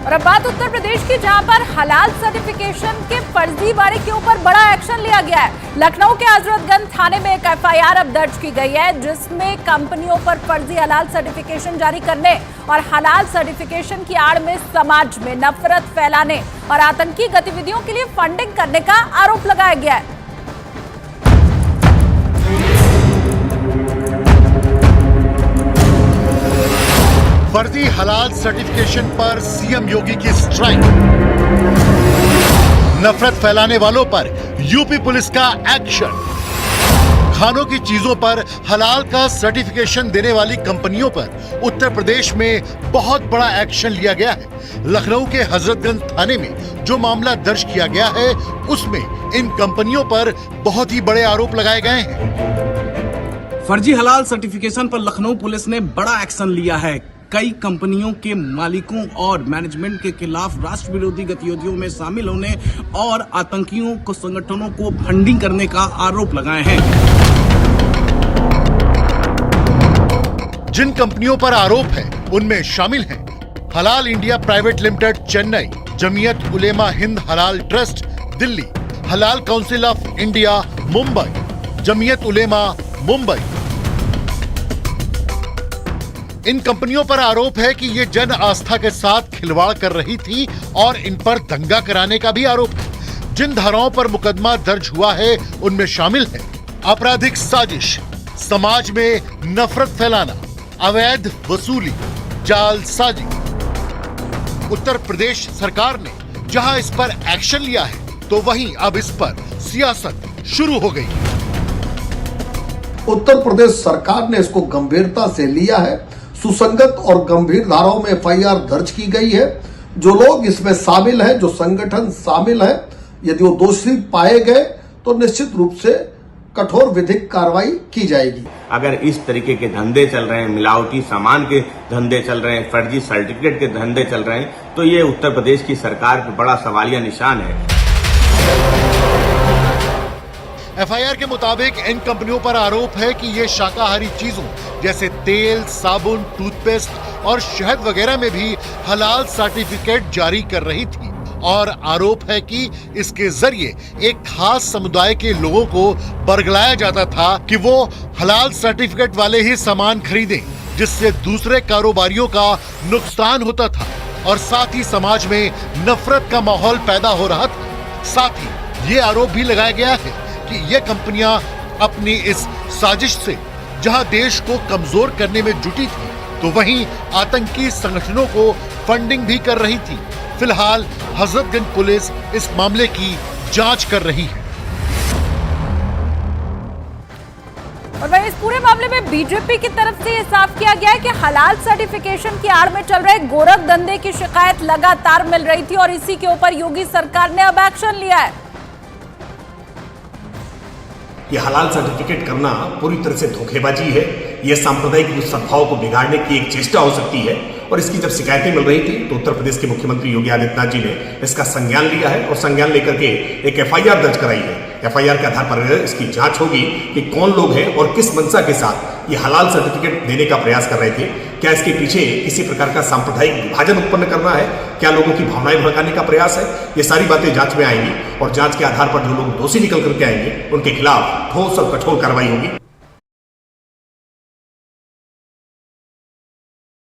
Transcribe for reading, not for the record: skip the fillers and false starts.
और अब बात उत्तर प्रदेश की, जहां पर हलाल सर्टिफिकेशन के फर्जीवाड़े के ऊपर बड़ा एक्शन लिया गया है। लखनऊ के हजरतगंज थाने में एक एफआईआर अब दर्ज की गई है, जिसमें कंपनियों पर फर्जी हलाल सर्टिफिकेशन जारी करने और हलाल सर्टिफिकेशन की आड़ में समाज में नफरत फैलाने और आतंकी गतिविधियों के लिए फंडिंग करने का आरोप लगाया गया है। फर्जी हलाल सर्टिफिकेशन पर सीएम योगी की स्ट्राइक। नफरत फैलाने वालों पर यूपी पुलिस का एक्शन। खानों की चीजों पर हलाल का सर्टिफिकेशन देने वाली कंपनियों पर उत्तर प्रदेश में बहुत बड़ा एक्शन लिया गया है। लखनऊ के हजरतगंज थाने में जो मामला दर्ज किया गया है, उसमें इन कंपनियों पर बहुत ही बड़े आरोप लगाए गए हैं। फर्जी हलाल सर्टिफिकेशन पर लखनऊ पुलिस ने बड़ा एक्शन लिया है। कई कंपनियों के मालिकों और मैनेजमेंट के खिलाफ राष्ट्र विरोधी गतिविधियों में शामिल होने और आतंकियों को संगठनों को फंडिंग करने का आरोप लगाए हैं। जिन कंपनियों पर आरोप है उनमें शामिल हैं Halal India private limited Chennai, Jamiat Ulema Hind Halal trust Delhi, Halal council of India Mumbai, Jamiat Ulema Mumbai. इन कंपनियों पर आरोप है कि ये जन आस्था के साथ खिलवाड़ कर रही थी और इन पर दंगा कराने का भी आरोप है। जिन धाराओं पर मुकदमा दर्ज हुआ है उनमें शामिल है आपराधिक साजिश, समाज में नफरत फैलाना, अवैध वसूली, जालसाजी। उत्तर प्रदेश सरकार ने जहां इस पर एक्शन लिया है, तो वहीं अब इस पर सियासत शुरू हो गई। उत्तर प्रदेश सरकार ने इसको गंभीरता से लिया है। सुसंगत और गंभीर धाराओं में एफआईआर दर्ज की गई है। जो लोग इसमें शामिल हैं, जो संगठन शामिल है, यदि वो दोषी पाए गए तो निश्चित रूप से कठोर विधिक कार्रवाई की जाएगी। अगर इस तरीके के धंधे चल रहे हैं, मिलावटी सामान के धंधे चल रहे हैं, फर्जी सर्टिफिकेट के धंधे चल रहे हैं, तो ये उत्तर प्रदेश की सरकार पे बड़ा सवालिया निशान है। एफआईआर के मुताबिक इन कंपनियों पर आरोप है कि ये शाकाहारी चीजों जैसे तेल, साबुन, टूथपेस्ट और शहद वगैरह में भी हलाल सर्टिफिकेट जारी कर रही थी और आरोप है कि इसके जरिए एक खास समुदाय के लोगों को बरगलाया जाता था कि वो हलाल सर्टिफिकेट वाले ही सामान खरीदें, जिससे दूसरे कारोबारियों का नुकसान होता था और साथ ही समाज में नफरत का माहौल पैदा हो रहा था। साथ ही ये आरोप भी लगाया गया है कि ये कंपनियां अपनी इस साजिश से जहां देश को कमजोर करने में जुटी थी, तो वहीं आतंकी संगठनों को फंडिंग भी कर रही थी। फिलहाल हजरतगंज पुलिस इस मामले की जांच कर रही है। और वहीं इस पूरे मामले में बीजेपी की तरफ से ये साफ किया गया है कि हलाल सर्टिफिकेशन की आड़ में चल रहे गोरख धंधे की शिकायत लगातार मिल रही थी और इसी के ऊपर योगी सरकार ने अब एक्शन लिया है। ये हलाल सर्टिफिकेट करना पूरी तरह से धोखेबाजी है। यह सांप्रदायिक सद्भाव को बिगाड़ने की एक चेष्टा हो सकती है और इसकी जब शिकायतें मिल रही थी तो उत्तर प्रदेश के मुख्यमंत्री योगी आदित्यनाथ जी ने इसका संज्ञान लिया है और संज्ञान लेकर के एक एफआईआर दर्ज कराई है। एफआईआर के आधार पर इसकी जांच होगी कि कौन लोग हैं और किस मंशा के साथ ये हलाल सर्टिफिकेट देने का प्रयास कर रहे थे। क्या इसके पीछे किसी प्रकार का सांप्रदायिक विभाजन उत्पन्न करना है, क्या लोगों की भावनाएं भड़काने का प्रयास है, ये सारी बातें जांच में आएंगी और जांच के आधार पर जो लोग दोषी निकल करके आएंगे उनके खिलाफ ठोस और कठोर कार्रवाई होगी।